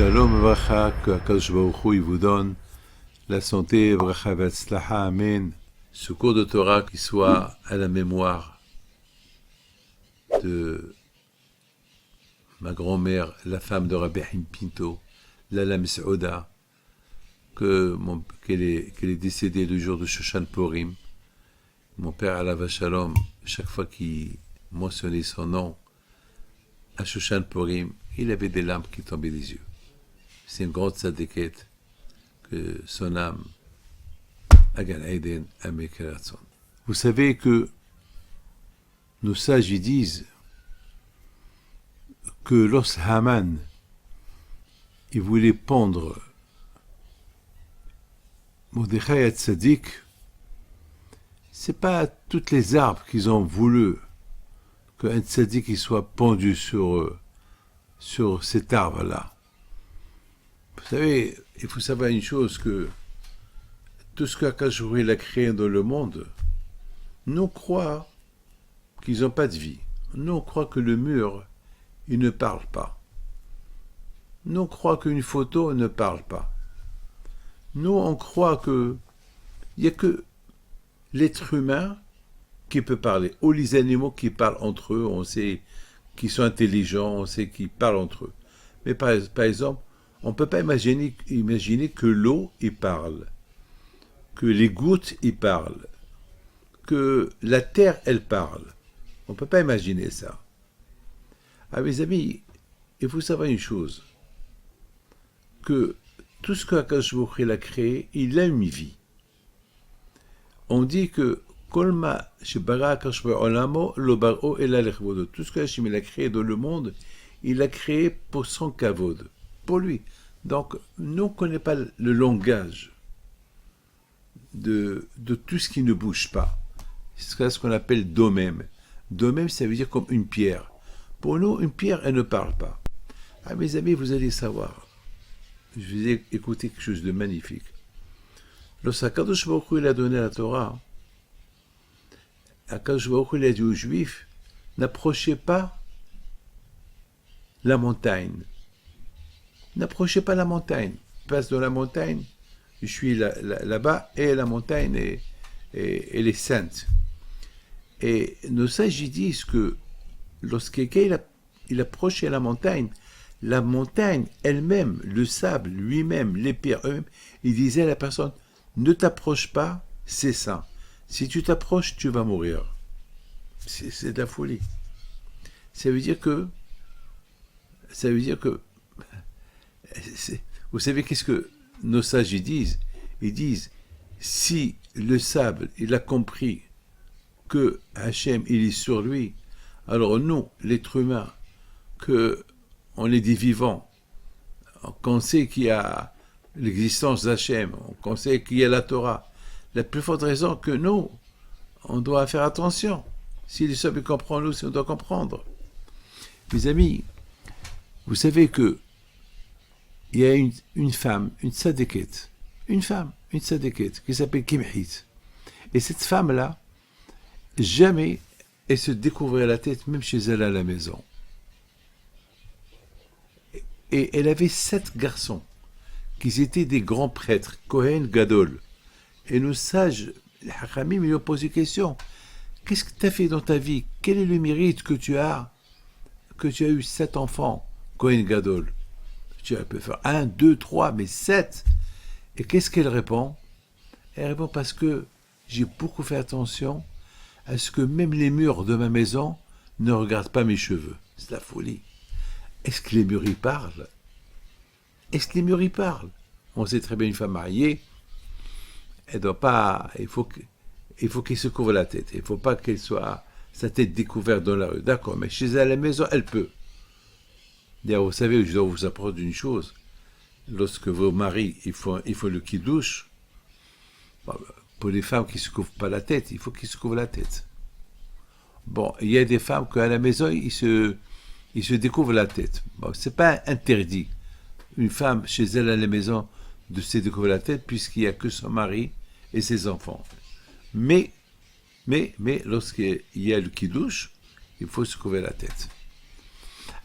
Shalom Bracha, que Akadosh Baruch Hu, il vous donne la santé, Bracha Vatzlacha, Amen. Ce cours de Torah qui soit à la mémoire de ma grand-mère, la femme de Rabbi Haim Pinto, Lala Mesouda, qu'elle est décédée le jour de Shoshan Purim. Mon père, Alav Shalom, chaque fois qu'il mentionnait son nom à Shoshan Purim, il avait des larmes qui tombaient des yeux. C'est une grande tzadékette que son âme, Agan Eden, Amekeratzon. Vous savez que nos sages ils disent que lorsque Haman il voulait pendre Mordechai Tzadik, c'est pas toutes les arbres qu'ils ont voulu qu'un tzaddik soit pendu sur cet arbre-là. Vous savez, il faut savoir une chose, que tout ce qu'Akadosh Baruch Hu a créé dans le monde, nous croit qu'ils n'ont pas de vie. Nous, on croit que le mur, il ne parle pas. Nous, on croit qu'une photo ne parle pas. Nous, on croit qu'il n'y a que l'être humain qui peut parler, ou les animaux qui parlent entre eux, on sait qu'ils sont intelligents, on sait qu'ils parlent entre eux. Mais par exemple, on ne peut pas imaginer que l'eau y parle, que les gouttes y parlent, que la terre, elle parle. On ne peut pas imaginer ça. Ah, mes amis, il faut savoir une chose, que tout ce qu'Akadosh Baruch Hu a créé, il a une vie. On dit que tout ce que Hachem a créé dans le monde, il a créé pour son kavod, pour lui. Donc, nous, on ne connaît pas le langage de tout ce qui ne bouge pas. C'est ce qu'on appelle domem. Domem, ça veut dire comme une pierre. Pour nous, une pierre, elle ne parle pas. Ah, mes amis, vous allez savoir. Je vous ai écouté quelque chose de magnifique. Lorsqu'Akadosh Baruch Hu a donné la Torah, Akadosh Baruch Hu a dit aux Juifs, n'approchez pas la montagne. N'approchez pas la montagne. Je passe dans la montagne, je suis là-bas, et la montagne elle est sainte. Et nos sages disent que lorsque quelqu'un il approchait la montagne elle-même, le sable lui-même, les pierres eux-mêmes, il disait à la personne, ne t'approche pas, c'est saint. Si tu t'approches, tu vas mourir. C'est de la folie. Ça veut dire que vous savez qu'est-ce que nos sages ils disent? Ils disent, si le sable, il a compris que Hachem, il est sur lui, alors nous, l'être humain, on est des vivants, qu'on sait qu'il y a l'existence d'Hachem, qu'on sait qu'il y a la Torah, la plus forte raison que nous, on doit faire attention. Si les sables comprennent, nous aussi, on doit comprendre. Mes amis, vous savez que il y a une femme, une tzadékette, qui s'appelle Kimhit. Et cette femme-là, jamais elle se découvrait la tête, même chez elle à la maison. Et elle avait 7 garçons, qui étaient des grands prêtres, Kohen Gadol. Et nos sages, les Hachamim, lui ont posé question. Qu'est-ce que tu as fait dans ta vie? Quel est le mérite que tu as eu 7 enfants, Kohen Gadol? Tu peux faire 1, 2, 3, mais 7. Et qu'est-ce qu'elle répond? Elle répond parce que j'ai beaucoup fait attention à ce que même les murs de ma maison ne regardent pas mes cheveux. C'est la folie. Est-ce que les murs y parlent? On sait très bien une femme mariée, elle doit pas, il faut qu'elle se couvre la tête. Il ne faut pas qu'elle soit sa tête découverte dans la rue. D'accord, mais chez elle à la maison, elle peut. D'ailleurs, vous savez, je dois vous apprendre une chose. Lorsque vos maris, il faut le kidouche, pour les femmes qui ne se couvrent pas la tête, il faut qu'ils se couvrent la tête. Bon, il y a des femmes qu'à la maison, ils se découvrent la tête. Bon, c'est pas interdit. Une femme, chez elle à la maison, de se découvrir la tête, puisqu'il n'y a que son mari et ses enfants. Mais lorsqu'il y a le kidouche, il faut se couvrir la tête.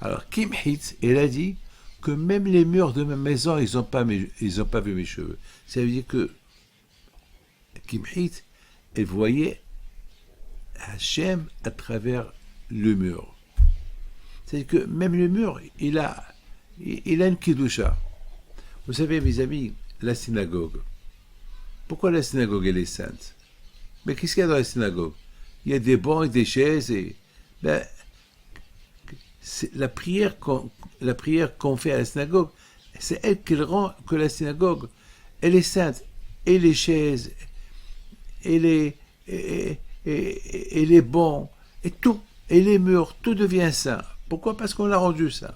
Alors, Kimhit, elle a dit, que même les murs de ma maison, ils n'ont pas, vu mes cheveux. Ça veut dire que Kimhit, elle voyait Hachem à travers le mur. C'est-à-dire que même le mur, il a une kidusha. Vous savez, mes amis, la synagogue. Pourquoi la synagogue, elle est sainte? Mais qu'est-ce qu'il y a dans la synagogue? Il y a des bancs et des chaises et... Ben, la prière qu'on fait à la synagogue, c'est elle qui rend que la synagogue, elle est sainte. Et les chaises, et les bancs, et tout, et les murs, tout devient saint. Pourquoi? Parce qu'on l'a rendu saint.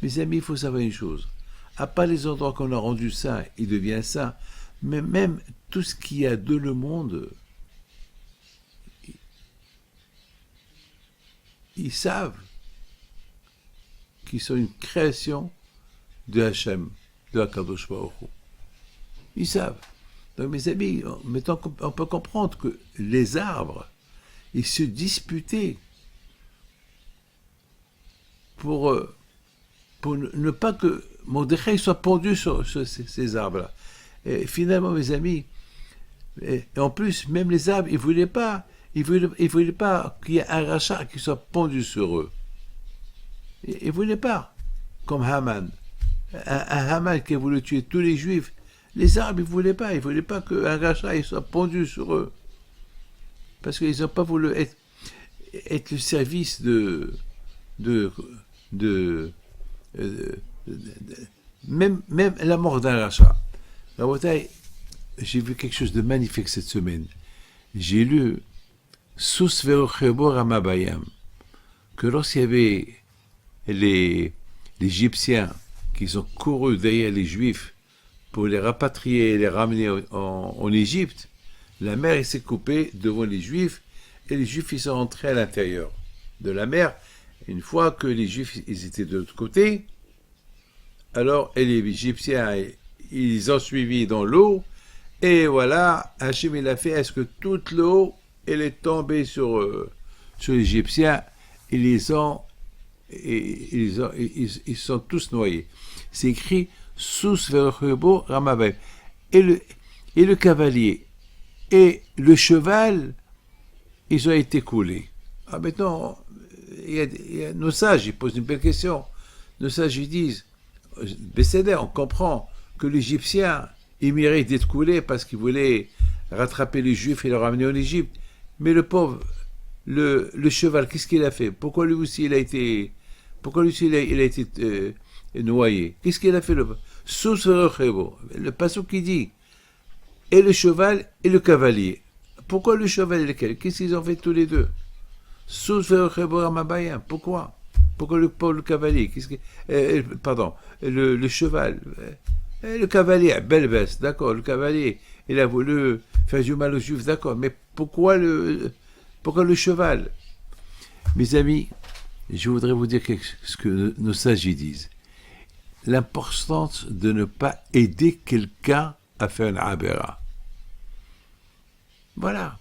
Mes amis, il faut savoir une chose. À part les endroits qu'on a rendus saints, il devient saint. Mais même tout ce qu'il y a de le monde, ils savent qu'ils sont une création de Hachem, de Akadosh Baruch Hu. Ils savent. Donc mes amis, on peut comprendre que les arbres, ils se disputaient pour ne pas que Mordechai soit pendu sur ces arbres-là. Et finalement, mes amis, et en plus, même les arbres, ils ne voulaient pas qu'il y ait un rachat qui soit pendu sur eux. Ils ne voulaient pas, comme Haman. Un Haman qui a voulu tuer tous les Juifs. Les arbres, ils ne voulaient pas qu'un rachat soit pendu sur eux. Parce qu'ils n'ont pas voulu être le service même la mort d'un rachat. J'ai vu quelque chose de magnifique cette semaine. J'ai lu Sus ve'ochebo ramabayam, que lorsqu'il y avait les Égyptiens qui ont couru derrière les Juifs pour les rapatrier et les ramener en Égypte, la mer s'est coupée devant les Juifs et les Juifs ils sont rentrés à l'intérieur de la mer. Une fois que les Juifs ils étaient de l'autre côté, alors et les Égyptiens ils ont suivi dans l'eau et voilà, Hachem il a fait est-ce que toute l'eau elle est tombée sur les Égyptiens et ils sont tous noyés. C'est écrit Sus ve'ochebo ramabayam. Et le cavalier et le cheval, ils ont été coulés. Ah, maintenant, il y a nos sages, ils posent une belle question. Nos sages, ils disent, Besséder, on comprend que l'Égyptien, il mérite d'être coulé parce qu'il voulait rattraper les Juifs et les ramener en Égypte. Mais le pauvre, le cheval, qu'est-ce qu'il a fait? Pourquoi lui aussi il a été noyé? Qu'est-ce qu'il a fait le passage qui dit et le cheval et le cavalier. Pourquoi le cheval et le cavalier? Qu'est-ce qu'ils ont fait tous les deux? Pourquoi? Pourquoi le cavalier? Le cheval. Le cavalier, belle veste, d'accord, le cavalier, il a voulu faire du mal aux Juifs, d'accord, mais pourquoi le cheval? Mes amis, je voudrais vous dire ce que nos sages y disent. L'importance de ne pas aider quelqu'un à faire une abera. Voilà.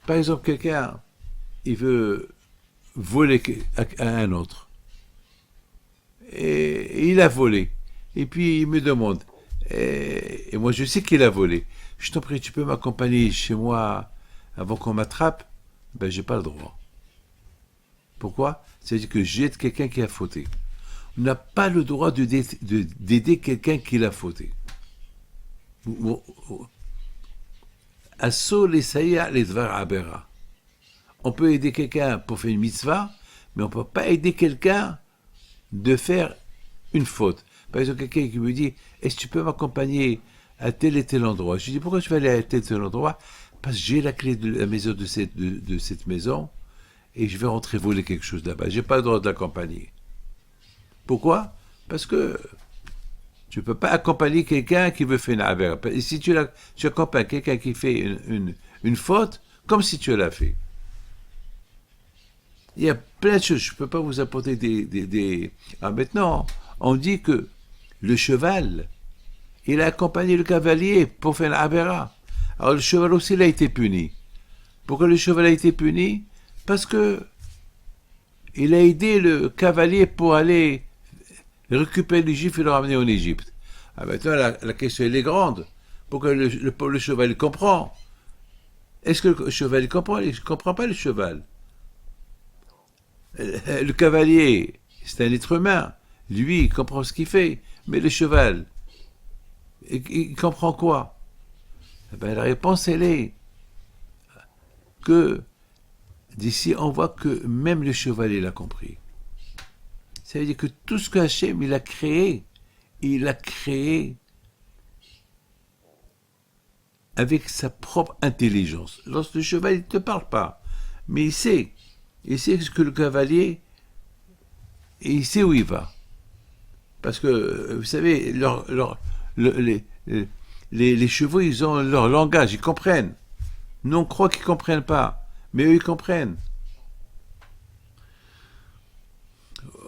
Par exemple, quelqu'un, il veut voler à un autre. Et il a volé. Et puis, il me demande. Et moi, je sais qu'il a volé. Je t'en prie, tu peux m'accompagner chez moi avant qu'on m'attrape? Ben, j'ai pas le droit. Pourquoi? C'est-à-dire que j'aide quelqu'un qui a fauté. On n'a pas le droit d'aider quelqu'un qui l'a fauté. On peut aider quelqu'un pour faire une mitzvah, mais on ne peut pas aider quelqu'un de faire une faute. Par exemple, quelqu'un qui me dit « Est-ce que tu peux m'accompagner à tel et tel endroit ?» Je dis « Pourquoi tu vas aller à tel et tel endroit ?» Parce que j'ai la clé de la maison de cette maison et je vais rentrer voler quelque chose là-bas. Je n'ai pas le droit de l'accompagner. Pourquoi? Parce que tu ne peux pas accompagner quelqu'un qui veut faire une avera. Et si tu accompagnes quelqu'un qui fait une faute, comme si tu l'as fait. Il y a plein de choses. Je ne peux pas vous apporter des... Ah, maintenant, on dit que le cheval, il a accompagné le cavalier pour faire une avera. Alors le cheval aussi, il a été puni. Pourquoi le cheval a été puni? Parce que il a aidé le cavalier pour aller récupérer les Juifs et les ramener en Égypte. Ah, maintenant, la question, elle est grande. Pourquoi le cheval il comprend? Est-ce que le cheval il comprend? Il ne comprend pas le cheval. Le cavalier, c'est un être humain. Lui, il comprend ce qu'il fait. Mais le cheval, il comprend quoi? Eh ben, la réponse, elle est que d'ici, on voit que même le cheval, il a compris. Ça veut dire que tout ce que Hachem, il a créé avec sa propre intelligence. Lorsque le cheval, il ne te parle pas, mais il sait ce que le cavalier, et il sait où il va. Parce que, vous savez, les chevaux, ils ont leur langage, ils comprennent. Nous, on croit qu'ils ne comprennent pas, mais eux, ils comprennent.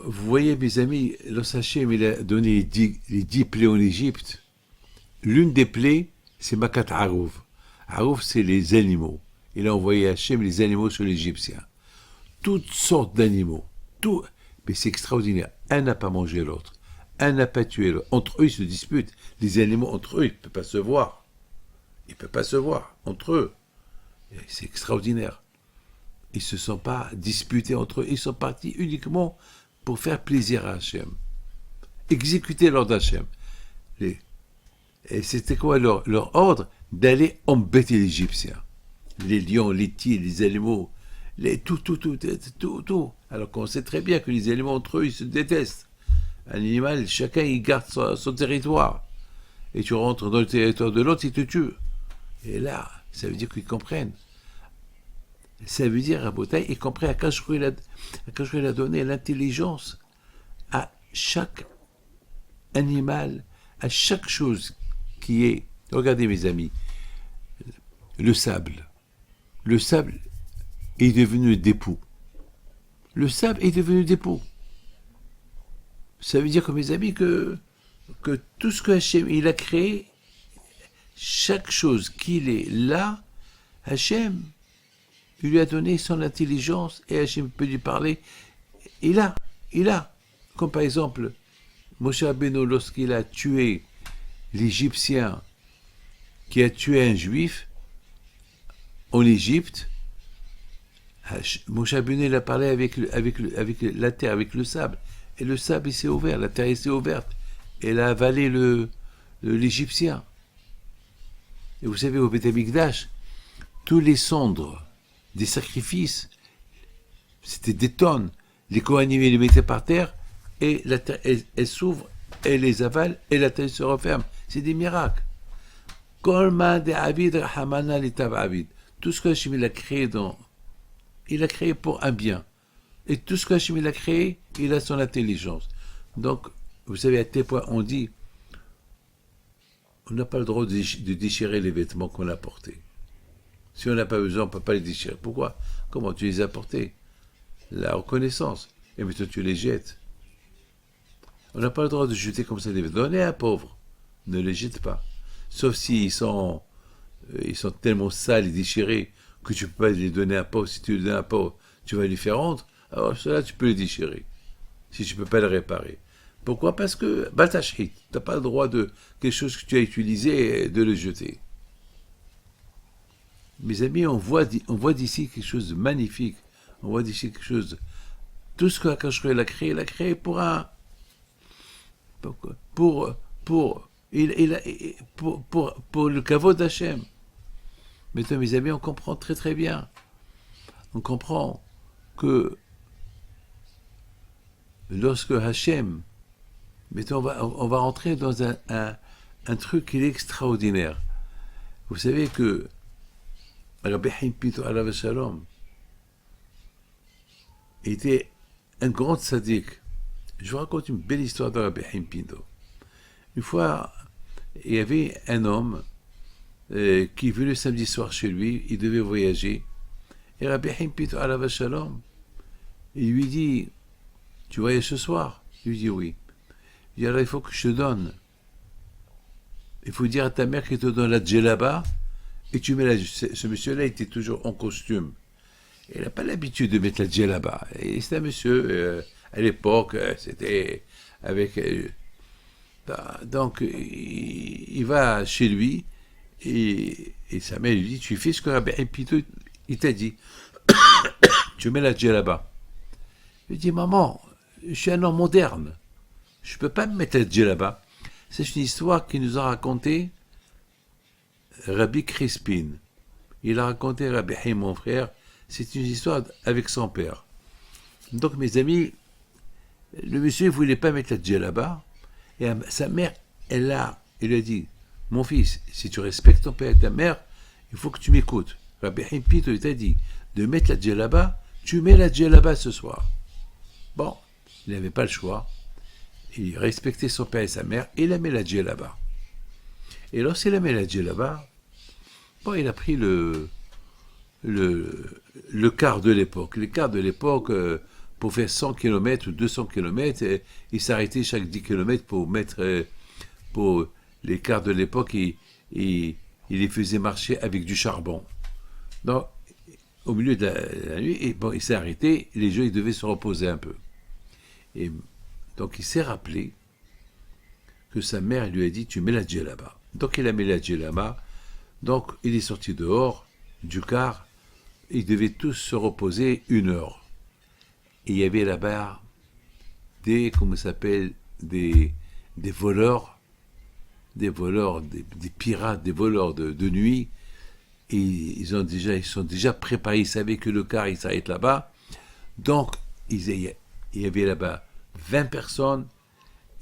Vous voyez, mes amis, lorsque Hachem il a donné les 10 plaies en Égypte, l'une des plaies, c'est Makat Harouf. Harouf, c'est les animaux. Il a envoyé Hachem les animaux sur l'Égyptien. Toutes sortes d'animaux. Tout. Mais c'est extraordinaire. Un n'a pas mangé l'autre. Un n'a pas tué l'autre. Entre eux, ils se disputent. Les animaux, entre eux, ils ne peuvent pas se voir. Ils ne peuvent pas se voir, entre eux. Et c'est extraordinaire. Ils ne se sont pas disputés entre eux. Ils sont partis uniquement pour faire plaisir à Hachem. Exécuter l'ordre d'Hachem. Et c'était quoi leur ordre? D'aller embêter les Égyptiens. Les lions, les tigres, les animaux, tout. Alors qu'on sait très bien que les animaux entre eux, ils se détestent. Un animal, chacun, il garde son territoire. Et tu rentres dans le territoire de l'autre, il te tue. Et là, ça veut dire qu'ils comprennent. Ça veut dire, à Botaï, ils comprennent. Akash il a donné l'intelligence à chaque animal, à chaque chose qui est... Regardez, mes amis, le sable. Le sable est devenu des poux. Le sable est devenu des poux. Ça veut dire, que mes amis, que tout ce que Hachem il a créé, chaque chose qu'il est là, Hachem, il lui a donné son intelligence et Hachem peut lui parler. Il a. Comme par exemple, Moshe Rabbeinu, lorsqu'il a tué l'Égyptien qui a tué un Juif en Égypte, Moshe Rabbeinu il a parlé avec la terre, avec le sable. Et le sable il s'est ouvert, la terre s'est ouverte. Elle a avalé l'Égyptien. Et vous savez, au Beth Amikdash, tous les cendres des sacrifices, c'était des tonnes. Les Kohanim les mettaient par terre, et la terre, elle s'ouvre, elle les avale, et la terre se referme. C'est des miracles. Kolma de Abid Rahamana l'itav Abid. Tout ce que Hachem il a créé il a créé pour un bien. Et tout ce que Hachem il a créé, il a son intelligence. Donc, vous savez, à tel point, on dit, on n'a pas le droit de déchirer les vêtements qu'on a portés. Si on n'a pas besoin, on ne peut pas les déchirer. Pourquoi? Comment tu les as portés? La reconnaissance. Et maintenant, tu les jettes. On n'a pas le droit de jeter comme ça des vêtements. Donnez à un pauvre. Ne les jette pas. Sauf s'ils sont tellement sales et déchirés que tu ne peux pas les donner à un pauvre. Si tu les donnes à un pauvre, tu vas lui faire honte. Alors, cela, tu peux les déchirer. Si tu ne peux pas les réparer. Pourquoi? Parce que, batachrit, tu n'as pas le droit de quelque chose que tu as utilisé de le jeter. Mes amis, on voit d'ici quelque chose de magnifique. On voit d'ici quelque chose. Tout ce que Akash il a créé pour un. Pour le kavod d'Hachem. Maintenant, mes amis, on comprend très très bien. On comprend que lorsque Hachem. Maintenant, on va rentrer dans un truc qui est extraordinaire. Vous savez que Rabbi Haim Pinto alav shalom était un grand tzaddik. Je vous raconte une belle histoire de Rabbi Haim Pinto. Une fois, il y avait un homme qui venait le samedi soir chez lui, il devait voyager, et Rabbi Haim Pinto alav shalom, il lui dit, tu voyages ce soir? Il lui dit oui. Il dit alors il faut que je te donne. Il faut dire à ta mère qu'elle te donne la djellaba, et tu mets ce monsieur-là était toujours en costume. Il n'a pas l'habitude de mettre la djellaba. Et c'est un monsieur, à l'époque, c'était avec, donc, il va chez lui et sa mère lui dit, tu fais ce que Rabbi Pito il t'a dit. Tu mets la djellaba. Il dit, maman, je suis un homme moderne. Je ne peux pas me mettre la djellaba. C'est une histoire qu'il nous a racontée Rabbi Crispin. Il a raconté Rabbi Haïm, mon frère. C'est une histoire avec son père. Donc, mes amis, le monsieur ne voulait pas mettre la djellaba. Et sa mère, elle a dit, mon fils, si tu respectes ton père et ta mère, il faut que tu m'écoutes. Rabbi Haïm Pito, il t'a dit de mettre la djellaba, tu mets la djellaba ce soir. Bon, il n'avait pas le choix. Il respectait son père et sa mère, et il a mis la djellaba. Et lorsqu'il a mis la djellaba, bon, il a pris le quart de l'époque. Le quart de l'époque, pour faire 100 km ou 200 km, il s'arrêtait chaque 10 km pour mettre, pour les quarts de l'époque, il les faisait marcher avec du charbon. Donc, au milieu de la nuit, et bon, il s'est arrêté, les gens, ils devaient se reposer un peu. Et donc, il s'est rappelé que sa mère lui a dit, tu mets la djellaba. Donc, il a mis la djellaba. Donc, il est sorti dehors du car. Ils devaient tous se reposer 1 heure. Et il y avait là-bas des voleurs, des pirates, des voleurs de nuit. Et ils sont déjà préparés, ils savaient que le car il s'arrête là-bas. Donc, il y avait là-bas 20 personnes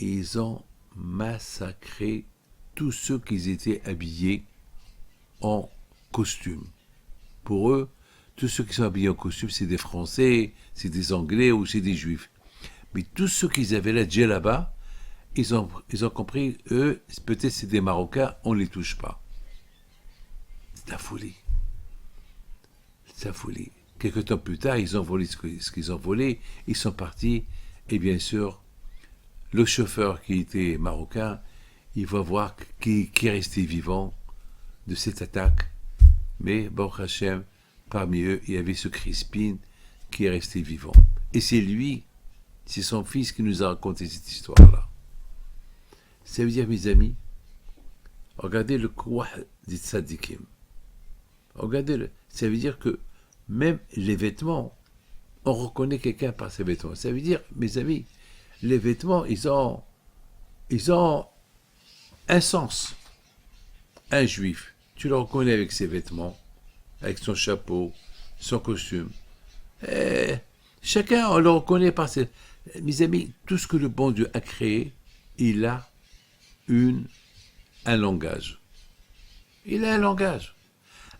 et ils ont massacré tous ceux qui étaient habillés en costume. Pour eux, tous ceux qui sont habillés en costume, c'est des Français, c'est des Anglais ou c'est des Juifs. Mais tous ceux qui avaient la djellaba, ils ont compris, eux, peut-être c'est des Marocains, on ne les touche pas. C'est la folie. C'est la folie. Quelque temps plus tard, ils ont volé ce qu'ils ont volé, ils sont partis, et bien sûr, le chauffeur qui était marocain, il va voir qui est resté vivant de cette attaque. Mais, Baruch Hashem, parmi eux, il y avait ce Crispin qui est resté vivant. Et c'est lui, c'est son fils qui nous a raconté cette histoire-là. Ça veut dire, mes amis, regardez le kouah des tzadikim. Regardez-le. Ça veut dire que même les vêtements, on reconnaît quelqu'un par ses vêtements. Ça veut dire, mes amis, les vêtements, ils ont un sens. Un juif, tu le reconnais avec ses vêtements, avec son chapeau, son costume. Et chacun, on le reconnaît par ses... Mes amis, tout ce que le bon Dieu a créé, il a un langage. Il a un langage.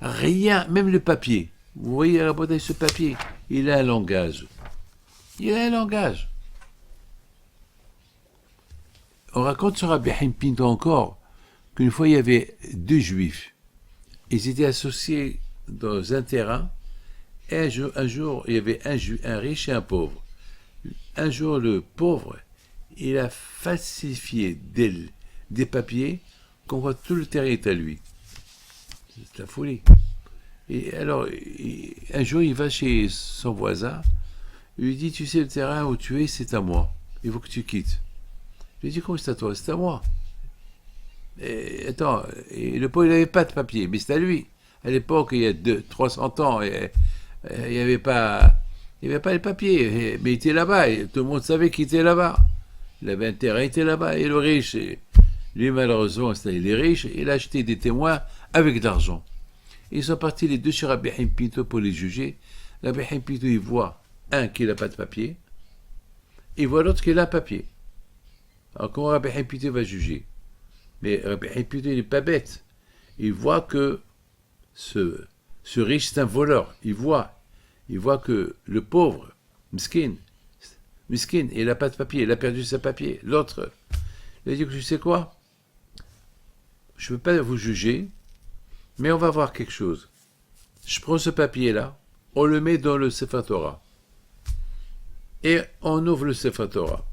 Rien, même le papier. Vous voyez, regardez ce papier, il a un langage. Il a un langage. On raconte sur Rabbi Haïm Pito encore qu'une fois il y avait 2 juifs. Ils étaient associés dans un terrain. Et un jour, il y avait un riche et un pauvre. Un jour, le pauvre, il a falsifié des papiers qu'on voit tout le terrain est à lui. C'est la folie. Et alors, un jour, il va chez son voisin, il lui dit, tu sais, le terrain où tu es, c'est à moi. Il faut que tu quittes. Je lui dis, comment c'est à toi? C'est à moi. Et, attends, et le pauvre, il n'avait pas de papier, mais c'est à lui. À l'époque, il y a 300 ans, il n'y avait pas les papiers, mais il était là-bas, et tout le monde savait qu'il était là-bas. Il avait un terrain, il était là-bas, et le riche, lui, malheureusement, il est riche, il a acheté des témoins avec de l'argent. Ils sont partis les deux chez Rabbi Haïm Pito pour les juger. Rabbi Haïm Pito, il voit un qui n'a pas de papier, il voit l'autre qui a un papier. Alors comment Rabbi Haïm Pito va juger? Mais Rabbi Haïm Pito, il n'est pas bête. Il voit que ce riche, c'est un voleur. Il voit que le pauvre, miskin, il n'a pas de papier, il a perdu ses papiers. L'autre, il a dit, tu sais quoi? Je ne peux pas vous juger, mais on va voir quelque chose. Je prends ce papier-là, on le met dans le Sefer Torah. Et on ouvre le Sefer Torah.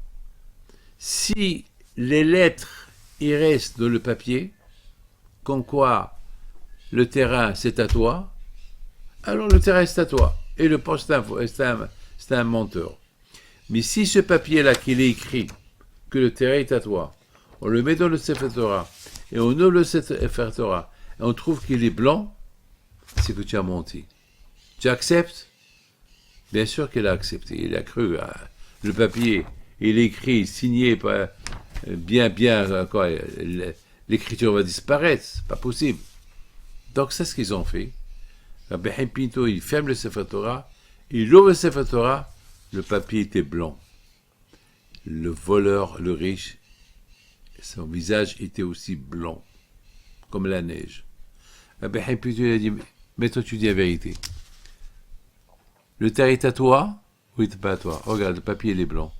Si les lettres, y restent dans le papier, comme quoi le terrain, c'est à toi, alors le terrain, c'est à toi. Et le pauvre, c'est un menteur. Mais si ce papier-là qu'il est écrit, que le terrain est à toi. On le met dans le Sefer Torah, et on ouvre le Sefer Torah, et on trouve qu'il est blanc, c'est que tu as menti. Tu acceptes? Bien sûr qu'il a accepté, il a cru. Le papier, il est écrit, signé, bien, quoi, l'écriture va disparaître, c'est pas possible. Donc c'est ce qu'ils ont fait. Rabbi Chaim Pinto, il ferme le Sefer Torah, il ouvre le Sefer Torah, le papier était blanc. Le voleur, le riche, son visage était aussi blanc, comme la neige. Rabbi Chaim Pinto, il a dit, mais toi tu dis la vérité. Le terre est à toi? Oui, c'est pas à toi. Regarde, le papier, il est blanc.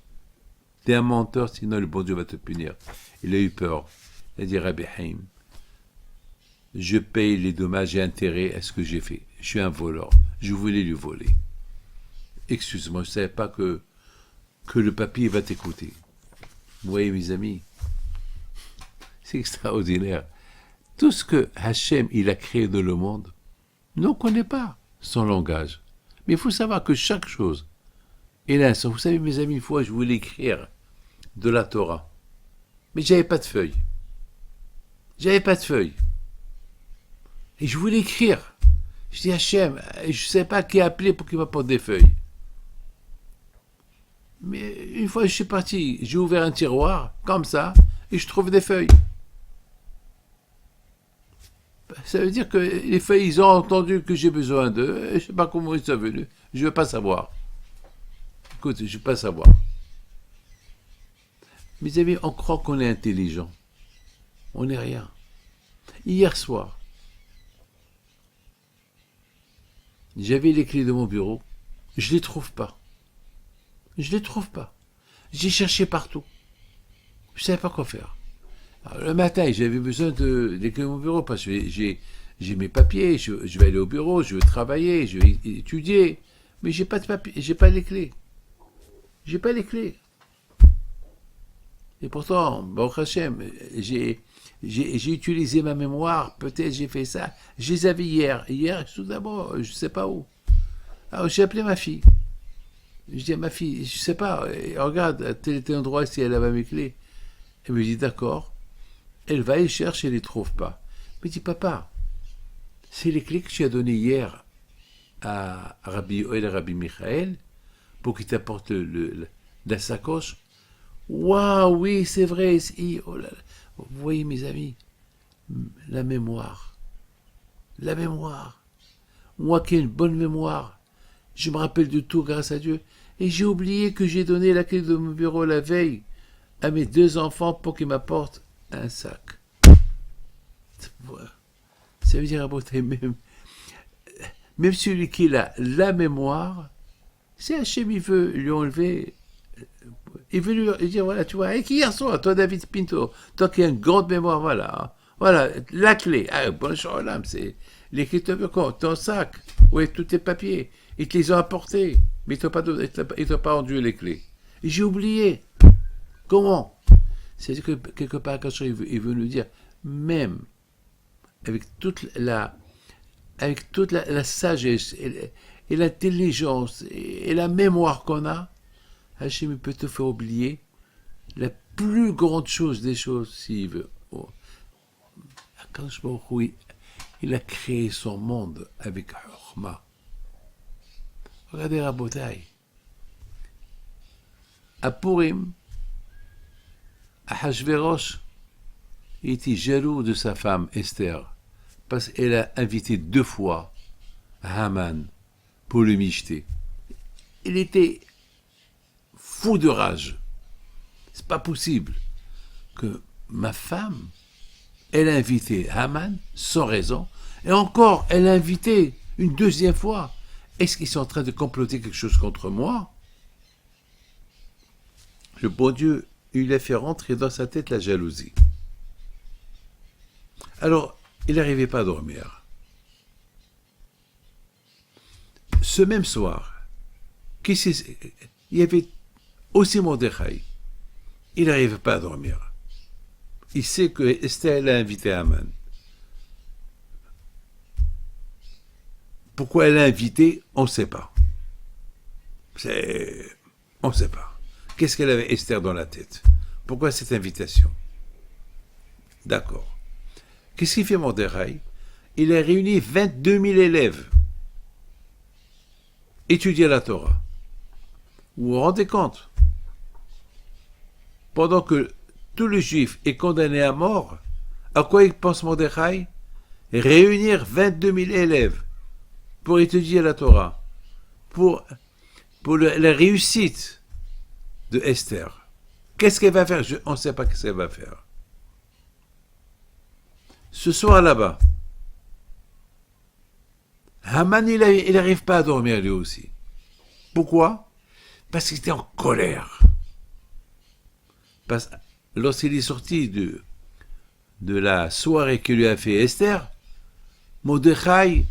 T'es un menteur, sinon le bon Dieu va te punir. Il a eu peur. Il a dit, Rabbi Chaim, je paye les dommages et intérêts à ce que j'ai fait. Je suis un voleur. Je voulais lui voler. Excuse-moi, je ne savais pas que le papier va t'écouter. Vous voyez, mes amis, c'est extraordinaire. Tout ce que Hachem, il a créé dans le monde, nous ne connaît pas son langage. Mais il faut savoir que chaque chose, et là, vous savez, mes amis, une fois, je voulais écrire de la Torah. Mais j'avais pas de feuille. Et je voulais écrire. Je dis Hachem, je ne sais pas qui appeler pour qu'il m'apporte des feuilles. Mais une fois je suis parti, j'ai ouvert un tiroir, comme ça, et je trouve des feuilles. Ça veut dire que les feuilles, ils ont entendu que j'ai besoin d'eux, et je ne sais pas comment ils sont venus. Je ne veux pas savoir. Écoute, je ne veux pas savoir. Mes amis, on croit qu'on est intelligent. On n'est rien. Hier soir, j'avais les clés de mon bureau. Je ne les trouve pas. J'ai cherché partout. Je ne savais pas quoi faire. Alors, le matin, j'avais besoin des clés de mon bureau parce que j'ai mes papiers. Je vais aller au bureau, je veux travailler, je vais étudier. Mais j'ai pas de papier, j'ai pas les clés. Et pourtant, Baruch Hashem, j'ai utilisé ma mémoire, peut-être j'ai fait ça. Je les avais hier, tout d'abord, je ne sais pas où. Alors j'ai appelé ma fille. Je dis à ma fille, je ne sais pas, regarde, à tel endroit si elle avait mes clés. Elle me dit d'accord. Elle va, elle cherche, elle ne les trouve pas. Elle me dit, papa, c'est les clés que tu as données hier à Rabbi Yoel et Rabbi Michael pour qu'ils t'apportent la sacoche. Waouh, oui, c'est vrai. Oh là là. Vous voyez, mes amis, la mémoire. Moi qui ai une bonne mémoire, je me rappelle de tout grâce à Dieu. Et j'ai oublié que j'ai donné la clé de mon bureau la veille à mes 2 enfants pour qu'ils m'apportent un sac. Ça veut dire, même celui qui a la mémoire, si Hachem il veut lui enlever, il veut lui dire, voilà, tu vois, et qui hier soir, toi David Pinto, toi qui as une grande mémoire, voilà, la clé, bon Shalom, c'est les clés de ton sac, ouais, tous tes papiers, ils te les ont apportés, mais ils t'ont pas rendu les clés. Et j'ai oublié. Comment? C'est-à-dire que quelque part, quand il veut nous dire, même avec toute la sagesse et l'intelligence et la mémoire qu'on a, Hachem peut te faire oublier la plus grande chose des choses s'il veut. Quand il a créé son monde avec Chorma. Regardez Rabotai. À Purim, Ahashverosh était jaloux de sa femme Esther parce qu'elle a invité 2 fois Haman pour le micheter. Il était fou de rage. C'est pas possible que ma femme, elle a invité Haman sans raison, et encore, elle a invité une 2e fois. Est-ce qu'ils sont en train de comploter quelque chose contre moi? Le bon Dieu, il a fait rentrer dans sa tête la jalousie. Alors, il n'arrivait pas à dormir. Ce même soir, il y avait aussi Mordechai. Il n'arrivait pas à dormir. Il sait que Esther l'a invité Haman. Pourquoi elle l'a invité, on ne sait pas. On ne sait pas. Qu'est-ce qu'elle avait Esther dans la tête? Pourquoi cette invitation? D'accord. Qu'est-ce qu'il fait Mordechai? Il a réuni 22 000 élèves. Étudier la Torah. Vous vous rendez compte? Pendant que tout le juif est condamné à mort, à quoi il pense Mordechai? Réunir 22 000 élèves pour étudier la Torah, pour la réussite de Esther. Qu'est-ce qu'elle va faire? On ne sait pas ce qu'elle va faire. Ce soir là-bas, Haman, il n'arrive pas à dormir lui aussi. Pourquoi? Parce qu'il était en colère. Parce lorsqu'il est sorti de la soirée que lui a fait Esther, Mordechai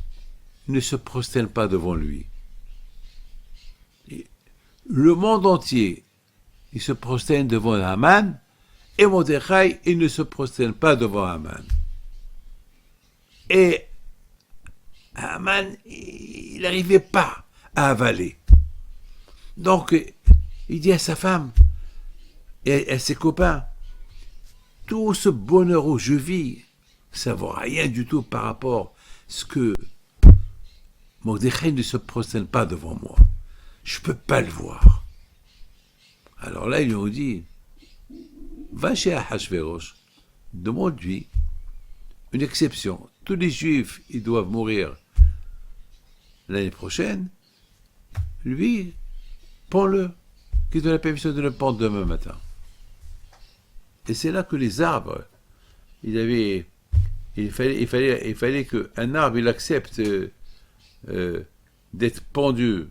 ne se prosterne pas devant lui. Le monde entier, il se prosterne devant Haman, et Mordechai, il ne se prosterne pas devant Haman. Et Haman, il n'arrivait pas à avaler. Donc, il dit à sa femme et à ses copains, tout ce bonheur où je vis, ça ne vaut rien du tout par rapport à ce que Mordechai ne se prosterne pas devant moi. Je ne peux pas le voir. Alors là, ils lui ont dit, va chez Ahashverosh, demande-lui une exception. Tous les juifs, ils doivent mourir l'année prochaine. Lui, pends-le, qui donne la permission de le pendre demain matin. Et c'est là que les arbres, il fallait qu'un arbre il accepte d'être pendu,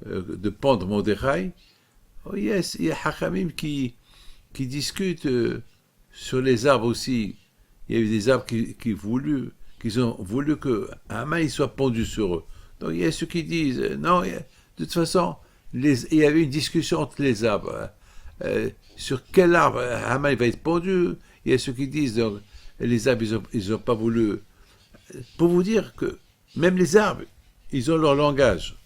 de pendre Mordechai. Oh yes, il y a Hachamim qui discutent sur les arbres aussi. Il y a eu des arbres qui ont voulu que Haman il soit pendu sur eux. Donc il y a ceux qui disent non, de toute façon, il y avait une discussion entre les arbres. Sur quel arbre Haman va être pendu? Il y a ceux qui disent donc, les arbres ils ont pas voulu. Pour vous dire que même les arbres, ils ont leur langage.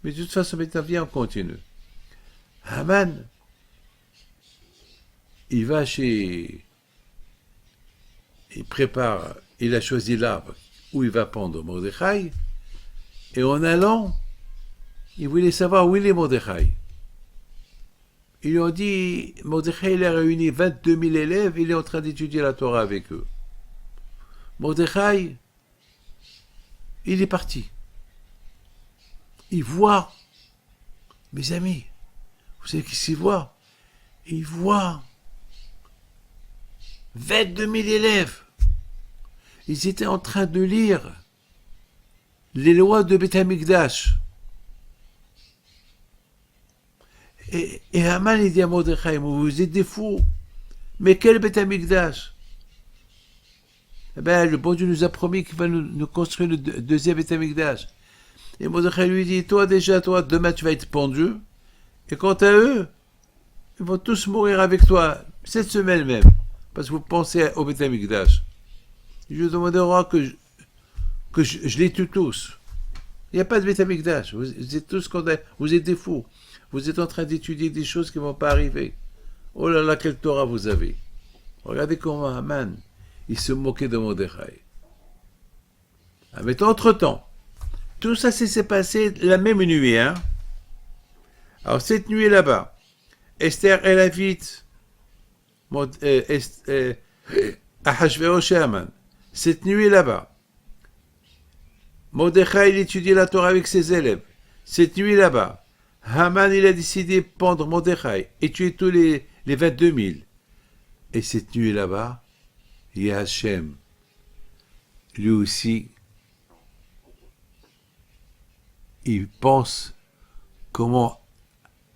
Mais de toute façon, maintenant, viens, on continue. Haman, il va chez... il a choisi l'arbre où il va pendre Mordechai, et en allant, il voulait savoir où il est Mordechai. Ils lui ont dit, Mordechai, il a réuni 22 000 élèves, il est en train d'étudier la Torah avec eux. Mordechai, il est parti. Il voit, mes amis, vous savez qui s'y voit? Il voit 22 000 élèves. Ils étaient en train de lire les lois de Beth Amikdash. Et Haman, il dit à Mordechai, vous êtes des fous. Mais quel Beth Amikdash? Eh bien, le bon Dieu nous a promis qu'il va nous construire le deuxième Beth Amikdash. Et Mordechai lui dit, toi, demain tu vas être pendu. Et quant à eux, ils vont tous mourir avec toi, cette semaine même. Parce que vous pensez au Beth Amikdash. Je demande au roi que je les tue tous. Il n'y a pas de Beth Amikdash. Vous êtes tous condamnés. Vous êtes des fous. Vous êtes en train d'étudier des choses qui ne vont pas arriver. Oh là là, quelle Torah vous avez. Regardez comment Haman, il se moquait de Mordechai. Mais entre-temps, tout ça s'est passé la même nuit. Hein? Alors cette nuit là-bas, Esther, elle invite Ahashverosh et Haman. Cette nuit là-bas, Mordechai, il étudiait la Torah avec ses élèves. Cette nuit là-bas, Haman, il a décidé de pendre Mordechai et tuer tous les 22 000. Et cette nuit là-bas, il y a Hachem. Lui aussi, il pense comment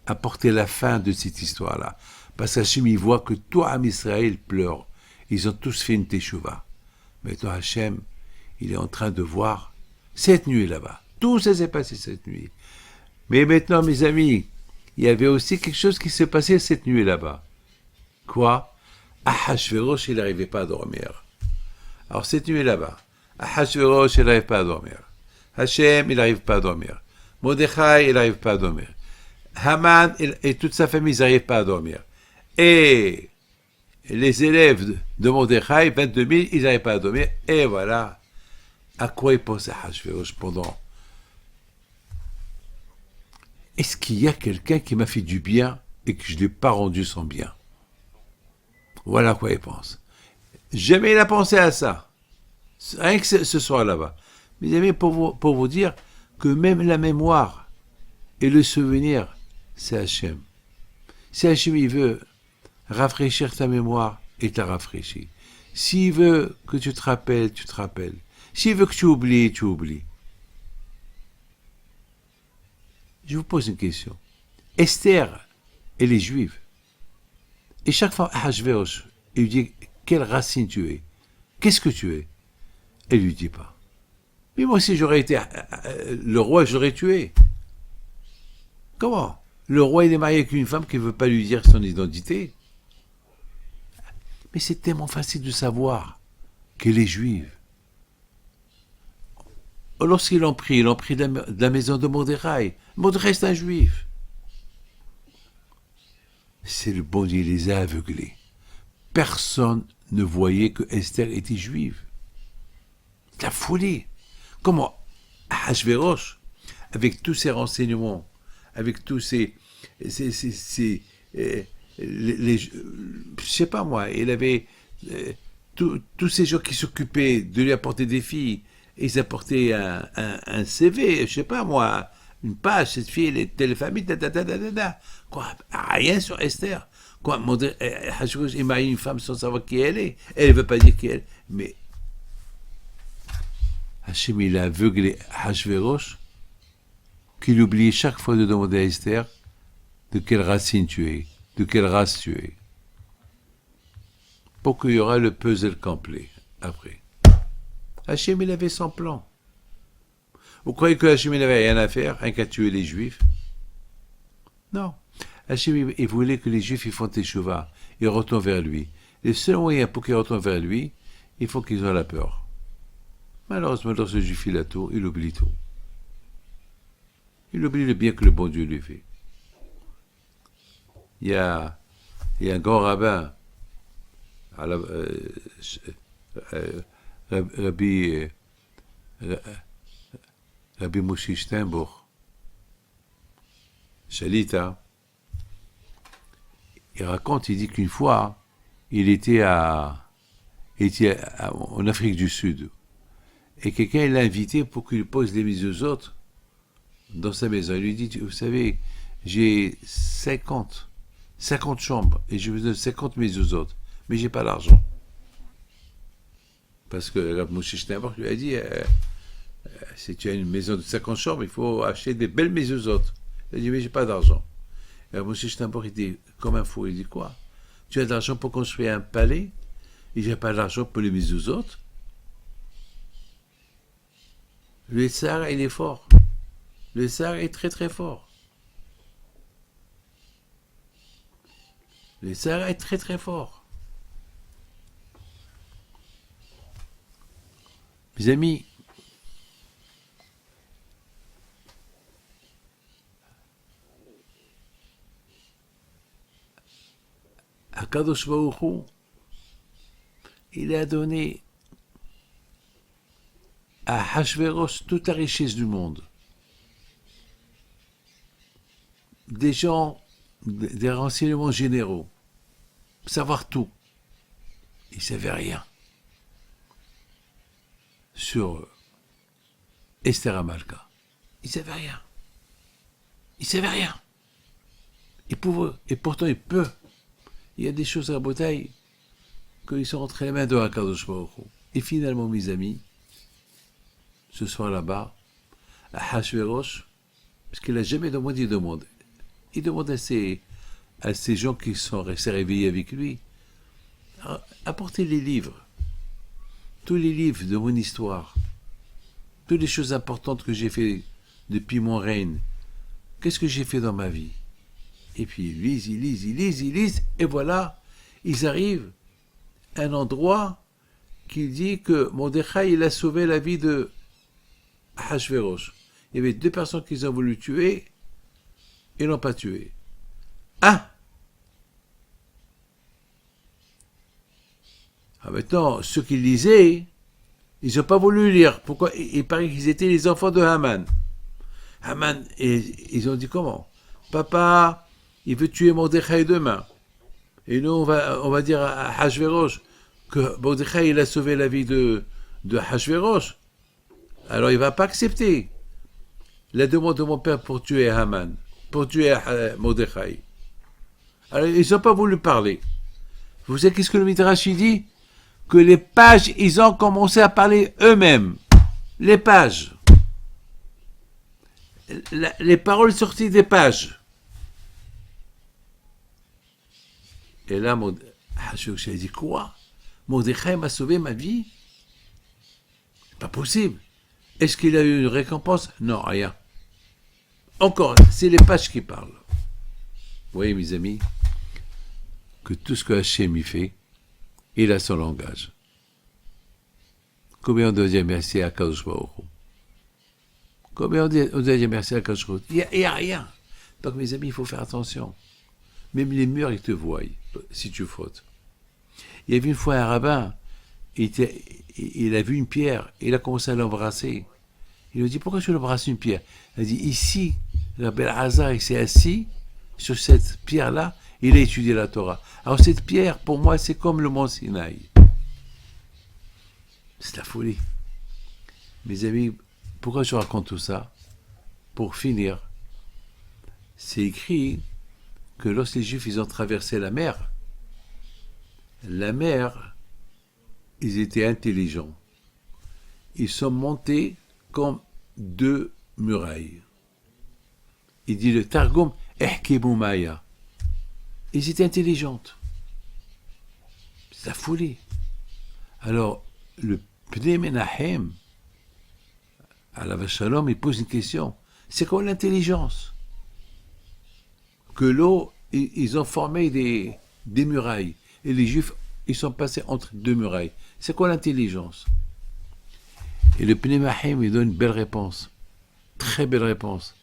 apporter la fin de cette histoire-là. Parce qu'Hachem, il voit que tout Am Israël pleure. Ils ont tous fait une teshuva. Mais toi, Hachem, il est en train de voir cette nuit là-bas. Tout ça s'est passé cette nuit. Mais maintenant, mes amis, il y avait aussi quelque chose qui s'est passé cette nuit là-bas. Quoi? Ahashverosh, il n'arrivait pas à dormir. Alors cette nuit là-bas, Ahashverosh, il n'arrive pas à dormir. Hachem, il n'arrive pas à dormir. Mordechai, il n'arrive pas à dormir. Haman et toute sa famille, ils n'arrivent pas à dormir. Et les élèves de Mordechai, 22 000, ils n'arrivaient pas à dormir. Et voilà à quoi il pensait Achashverosh pendant. Est-ce qu'il y a quelqu'un qui m'a fait du bien et que je ne l'ai pas rendu son bien? Voilà à quoi il pense. Jamais il a pensé à ça. Rien que ce soir là-bas. Mes amis, pour vous dire que même la mémoire et le souvenir, c'est Hachem. Si Hachem il veut rafraîchir ta mémoire, il t'a rafraîchi. S'il veut que tu te rappelles, tu te rappelles. S'il veut que tu oublies, tu oublies. Je vous pose une question. Esther, elle est juive. Et chaque fois, Ahashverosh, il lui dit, quelle racine tu es? Qu'est-ce que tu es? Elle lui dit pas. Mais moi, si j'aurais été le roi, je l'aurais tué. Comment? Le roi, il est marié avec une femme qui ne veut pas lui dire son identité. Mais c'est tellement facile de savoir qu'elle est juive. Lorsqu'ils l'ont pris de la maison de Mordechai. Mordechai, c'est un juif. C'est le bon Dieu, il les a aveuglés. Personne ne voyait que Esther était juive. C'est la folie. Comment Ahashverosh, avec tous ses renseignements, avec tous je sais pas moi, il avait tous ces gens qui s'occupaient de lui apporter des filles, et ils apportaient un CV, je sais pas moi, une page, cette fille, elle est telle famille, quoi, rien sur Esther. Quoi, Hachverosh, il marie une femme sans savoir qui elle est. Elle ne veut pas dire qui elle est. Mais Hachem, il a aveuglé Hachverosh, qu'il oubliait chaque fois de demander à Esther de quelle racine tu es, de quelle race tu es. Pour qu'il y aura le puzzle complet après. Hachem, il avait son plan. Vous croyez que Hachem, il n'avait rien à faire, rien qu'à tuer les Juifs? Non. Hachem, il voulait que les Juifs ils font teshuva, ils retournent vers lui. Le seul moyen pour qu'ils retournent vers lui, il faut qu'ils aient la peur. Malheureusement, dans ce Juif, il a tout, il oublie tout. Il oublie le bien que le bon Dieu lui fait. Il y a un grand rabbin, Rabbi Moshe Steinbourg, Shalita, il raconte, il dit qu'une fois, il était en Afrique du Sud. Et quelqu'un l'a invité pour qu'il pose des mésuzot dans sa maison. Il lui dit, vous savez, j'ai 50 chambres et je vous donne 50 mésuzot, mais j'ai pas l'argent. Parce que Rav Moshe Steinbourg lui a dit, si tu as une maison de 50 chambres, il faut acheter des belles mésuzot. Il a dit, mais j'ai pas d'argent. Et Rav Moshe Steinbourg était comme un fou. Il dit, quoi? Tu as de l'argent pour construire un palais et j'ai pas d'argent pour les mésuzot? Le tsar, il est fort. Le tsar est très très fort. Le tsar est très très fort. Mes amis, Akadosh Baruch Hu, il a donné à Hachverosh toute la richesse du monde. Des gens, des renseignements généraux, savoir tout. Il ne savait rien sur Esther Amalka. Il ne savait rien. Il ne savait rien. Et pourtant il peut. Il y a des choses à la bataille qu'ils sont entre les mains de Hakadosh Baruch Hu. Et finalement, mes amis, ce soir là-bas, à Hachverosh, parce qu'il n'a jamais demandé, il demande. Il demande à ces gens qui sont restés réveillés avec lui, apportez les livres, tous les livres de mon histoire, toutes les choses importantes que j'ai fait depuis mon règne. Qu'est-ce que j'ai fait dans ma vie? Et puis ils lisent, et voilà, ils arrivent à un endroit qui dit que Mordechai, il a sauvé la vie de Hachverosh. Il y avait 2 personnes qu'ils ont voulu tuer, et l'ont pas tué. Un Ah, maintenant, ceux qui lisaient, ils n'ont pas voulu lire. Pourquoi? Il paraît qu'ils étaient les enfants de Haman. Haman, et ils ont dit comment? Papa, il veut tuer Mordechai demain. Et nous, on va dire à Hachvérosh que Mordechai, il a sauvé la vie de Hachvérosh. Alors il ne va pas accepter la demande de mon père pour tuer Haman, pour tuer Mordechai. Alors ils n'ont pas voulu parler. Vous savez qu'est-ce que le Midrash il dit? Que les pages, ils ont commencé à parler eux-mêmes. Les pages. Les paroles sorties des pages. Et là, Hachvérosh a dit quoi? Mordechai m'a sauvé ma vie? C'est pas possible. Est-ce qu'il a eu une récompense? Non, rien. Encore, c'est les pages qui parlent. Vous voyez, mes amis, que tout ce que Hachem y fait, il a son langage. Combien on doit dire merci à Kadosh Baruch Hu? Combien on doit dire merci à Kadosh Baruch Hu? Il n'y a rien. Donc, mes amis, il faut faire attention. Même les murs, ils te voient si tu fautes. Il y avait une fois un rabbin, il a vu une pierre, il a commencé à l'embrasser. Il lui a dit, pourquoi tu l'embrasses une pierre? Il a dit, ici, le Bel Hazar, il s'est assis sur cette pierre-là, il a étudié la Torah. Alors cette pierre, pour moi, c'est comme le mont Sinaï. C'est la folie. Mes amis, pourquoi je raconte tout ça? Pour finir, c'est écrit que lorsque les Juifs ils ont traversé la mer, ils étaient intelligents. Ils sont montés comme deux murailles. Il dit le Targum, Ehkemu Maya. Ils étaient intelligentes. C'est la folie. Alors, le Pnei Menahem, à la Vachalom, il pose une question. C'est quoi l'intelligence? Que l'eau, ils ont formé des murailles. Et les Juifs, ils sont passés entre deux murailles. C'est quoi l'intelligence? Et le Pnei Menahem, il donne une belle réponse. Très belle réponse.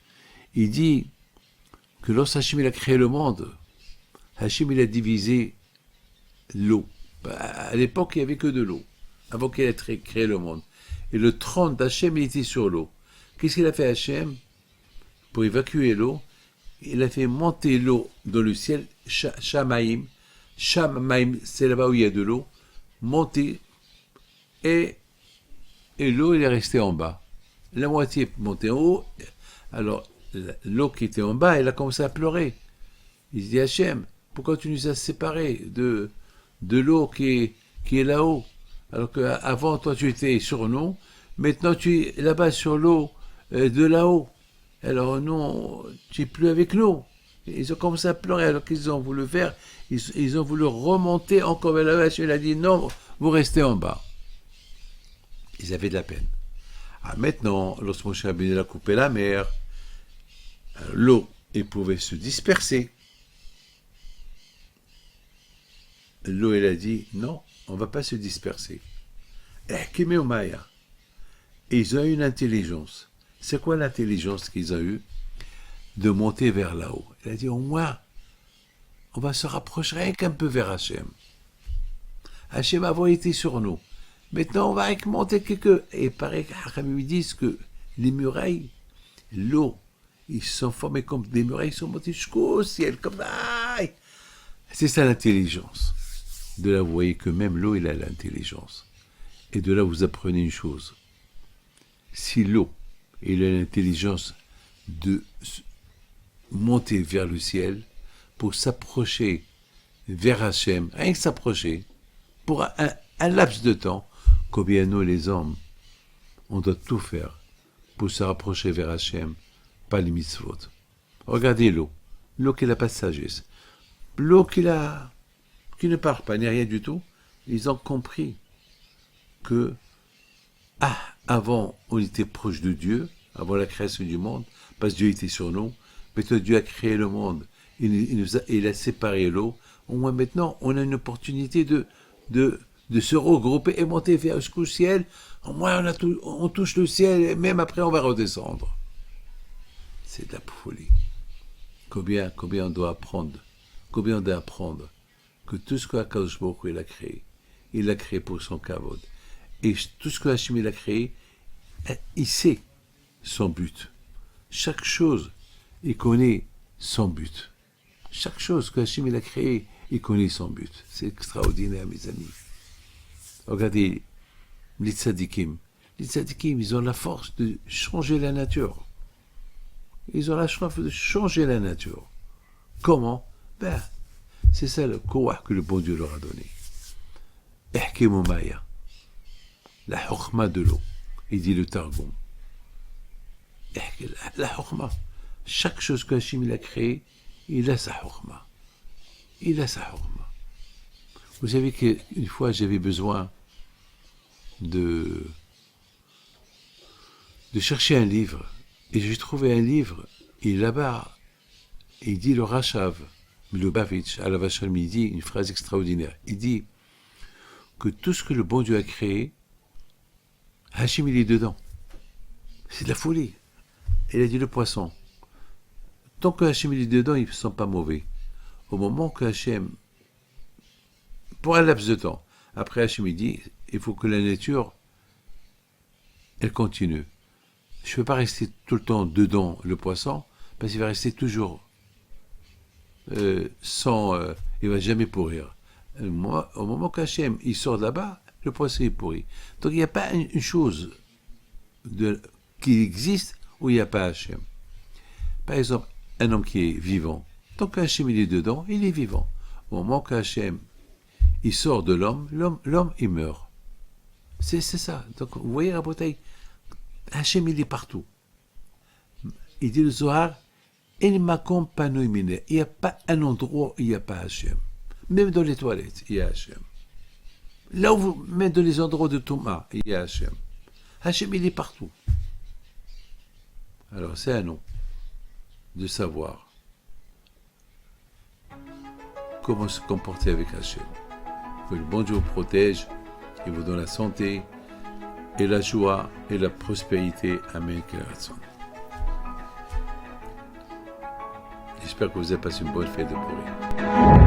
Il dit que lorsque Hachem il a créé le monde, Hachem il a divisé l'eau. À l'époque, il n'y avait que de l'eau, avant qu'il ait créé le monde. Et le trône d'Hachem, il était sur l'eau. Qu'est-ce qu'il a fait Hachem? Pour évacuer l'eau, il a fait monter l'eau dans le ciel, Shamaim. Shamaim, c'est là-bas où il y a de l'eau. Monter, et l'eau, elle est restée en bas. La moitié est montée en haut. Alors, l'eau qui était en bas, elle a commencé à pleurer. Il dit, Hachem, pourquoi tu nous as séparés de l'eau qui est là-haut? Alors qu'avant, toi, tu étais sur nous, maintenant, tu es là-bas sur l'eau de là-haut. Alors, nous, tu n'es plus avec nous. Ils ont commencé à pleurer. Alors qu'ils ont voulu faire, ils ont voulu remonter encore vers là-bas. Hachem a dit, non, vous restez en bas. Ils avaient de la peine. Ah, maintenant, lorsque Moshe Rabbeinu a coupé la mer, l'eau pouvait se disperser. L'eau, elle a dit, non, on ne va pas se disperser. Et ils ont eu une intelligence. C'est quoi l'intelligence qu'ils ont eue? De monter vers là-haut. Elle a dit, au moins, on va se rapprocher rien qu'un peu vers Hachem. Hachem avant été sur nous. Maintenant, on va monter quelques... Et pareil, Hachem lui disent que les murailles, l'eau, ils sont formés comme des murailles, ils sont montés jusqu'au ciel, comme ça. C'est ça l'intelligence. De là, vous voyez que même l'eau, il a l'intelligence. Et de là, vous apprenez une chose. Si l'eau, il a l'intelligence de monter vers le ciel, pour s'approcher vers Hachem, rien que s'approcher, pour un laps de temps, combien nous, les hommes, on doit tout faire pour se rapprocher vers Hachem, pas les mitzvot. Regardez l'eau qui n'a pas de sagesse, l'eau qui ne parle pas, ni rien du tout. Ils ont compris que, avant, on était proche de Dieu, avant la création du monde, parce que Dieu était sur nous. Maintenant, Dieu a créé le monde, il a séparé l'eau. Au moins maintenant, on a une opportunité de se regrouper et monter vers jusqu'au ciel. Au moins, on touche le ciel, et même après, on va redescendre. C'est de la folie. Combien on doit apprendre? Combien on doit apprendre que tout ce qu'Akadosh Baruch Hu a créé, il l'a créé pour son kavod. Et tout ce que Hachem il a créé, il sait son but. Chaque chose, il connaît son but. Chaque chose que Hachem il a créé, il connaît son but. C'est extraordinaire, mes amis. Regardez, les tzadikim. Les tzadikim, ils ont la force de changer la nature. Ils ont la force de changer la nature. Comment? Ben, c'est ça le koah que le bon Dieu leur a donné. Ehkemu Maya. La chokma de l'eau. Il dit le Targum. La chokma. Chaque chose que Hachem il a créée, il a sa chokma. Il a sa chokma. Vous savez qu'une fois, j'avais besoin de chercher un livre. Et j'ai trouvé un livre, et là-bas, il dit le Rachav, Lubavitch, à la Vachalmi, il dit une phrase extraordinaire. Il dit que tout ce que le bon Dieu a créé, Hachem il est dedans. C'est de la folie. Il a dit le poisson. Tant que Hachem il est dedans, ils ne sont pas mauvais. Au moment que Hachem, pour un laps de temps, après Hachem il dit, il faut que la nature, elle continue. Je ne peux pas rester tout le temps dedans le poisson, parce qu'il va rester toujours sans... il ne va jamais pourrir. Moi, au moment qu'Hachem il sort de là-bas, le poisson est pourri. Donc il n'y a pas une chose qui existe où il n'y a pas Hachem. Par exemple, un homme qui est vivant, tant qu'Hachem il est dedans, il est vivant. Au moment qu'Hachem il sort de l'homme, l'homme il meurt. C'est ça. Donc vous voyez, Rabotai, Hachem il est partout. Il dit le Zohar, il n'y a pas un endroit où il n'y a pas Hachem. Même dans les toilettes, il y a Hachem. Là où vous mettez dans les endroits de Touma, il y a Hachem. Hachem il est partout. Alors c'est à nous de savoir comment se comporter avec Hachem. Que le bon Dieu vous protège et vous donne la santé et la joie et la prospérité. Amen. J'espère que vous avez passé une bonne fête de Purim.